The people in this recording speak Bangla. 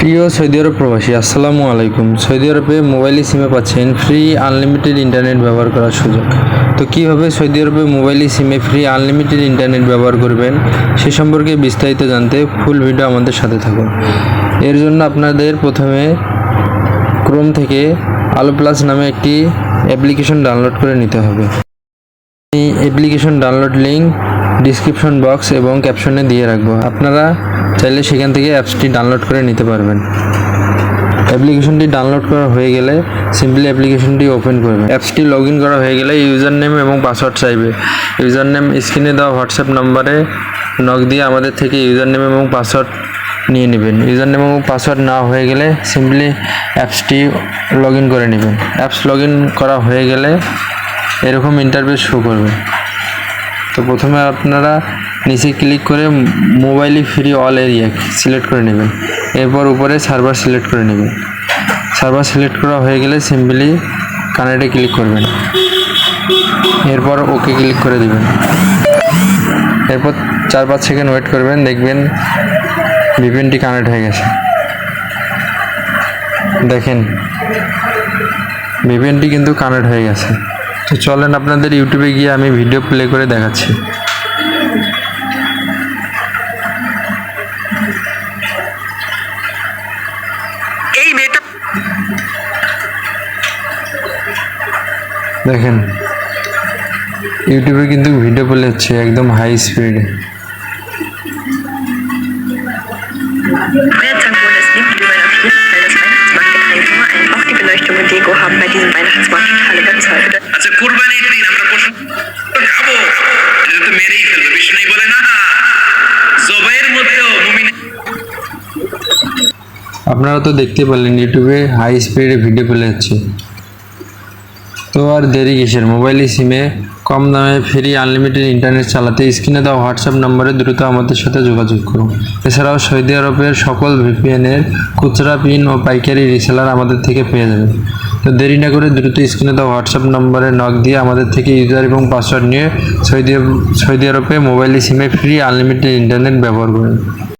প্রিয় সৌদি আরব প্রবাসী, আসসালামু আলাইকুম। সৌদি আরবে মোবাইল সিমে পাচ্ছেন ফ্রি আনলিমিটেড ইন্টারনেট ব্যবহার করার সুযোগ। তো কীভাবে সৌদি আরবে মোবাইল সিমে ফ্রি আনলিমিটেড ইন্টারনেট ব্যবহার করবেন সে সম্পর্কে বিস্তারিত জানতে ফুল ভিডিও আমাদের সাথে থাকুন। এর জন্য আপনাদের প্রথমে ক্রোম থেকে আলো প্লাস নামে একটি অ্যাপ্লিকেশন ডাউনলোড করে নিতে হবে। এই application download link description box এবং ক্যাপশনে দিয়ে রাখবো, আপনারা চাইলে সেখান থেকে অ্যাপসটি ডাউনলোড করে নিতে পারবেন। অ্যাপ্লিকেশনটি ডাউনলোড করা হয়ে গেলে সিম্পলি অ্যাপ্লিকেশনটি ওপেন করবেন। অ্যাপসটি লগ ইন করা হয়ে গেলে ইউজার নেম এবং পাসওয়ার্ড চাইবে। ইউজার নেম স্ক্রিনে দেওয়া হোয়াটসঅ্যাপ নাম্বারে নক দিয়ে আমাদের থেকে ইউজার নেম এবং পাসওয়ার্ড নিয়ে নেবেন। ইউজার নেম এবং পাসওয়ার্ড না হয়ে গেলে সিম্পলি অ্যাপসটি লগ ইন করে নেবেন। অ্যাপস লগ ইন করা হয়ে গেলে এরকম ইন্টারফেস শো করবে। তো প্রথমে আপনারা নিচে ক্লিক করে মোবাইলই ফ্রি অল এরিয়া সিলেক্ট করে নেবেন। এরপর উপরে সার্ভার সিলেক্ট করে নেবেন। সার্ভার সিলেক্ট করা হয়ে গেলে সিম্পলি কানেক্টে ক্লিক করবেন। এরপর ওকে ক্লিক করে দেবেন। এরপর 4-5 সেকেন্ড ওয়েট করবেন, দেখবেন ভিপিএনটি কানেক্ট হয়ে গেছে। দেখেন ভিপিএনটি কিন্তু কানেক্ট হয়ে গেছে। তো চলেন আপনাদের ইউটিউবে গিয়ে আমি ভিডিও প্লে করে দেখাচ্ছি। দেখেন ইউটিউবে কিন্তু ভিডিও প্লে হচ্ছে একদম হাই স্পিডে। Euer Zankwohl ist lieb, wie man auf jeden Fall das Weihnachtsmarktgetränk Nummer 1. Auch die Beleuchtung und Deko haben bei diesem Weihnachtsmarkt total überzeugt. আচ্ছা, কুরবানির দিন আমরা পশু খাবো, এটা তো মেরেই ফেলবে। বিষ্ণু বলে না, জবাইয়ের মধ্যেও মুমিন। আপনারা তো দেখতে পারলেন ইউটিউবে হাই স্পিডে ভিডিও প্লে হচ্ছে। তো আর দেরি কিসের, মোবাইল সিমে কম দামে ফ্রি আনলিমিটেড ইন্টারনেট চালাতে স্ক্রিনে দেওয়া হোয়াটসঅ্যাপ নম্বরে দ্রুত আমাদের সাথে যোগাযোগ করুন। এছাড়াও সৌদি আরবের সকল ভিপিএনের খুচরা পিন ও পাইকারি রিসেলার আমাদের থেকে পেয়ে যাবেন। তো দেরি না করে দ্রুত স্ক্রিনে দেওয়া হোয়াটসঅ্যাপ নম্বরে নক দিয়ে আমাদের থেকে ইউজার এবং পাসওয়ার্ড নিয়ে সৌদি আরবে মোবাইল সিমে ফ্রি আনলিমিটেড ইন্টারনেট ব্যবহার করুন।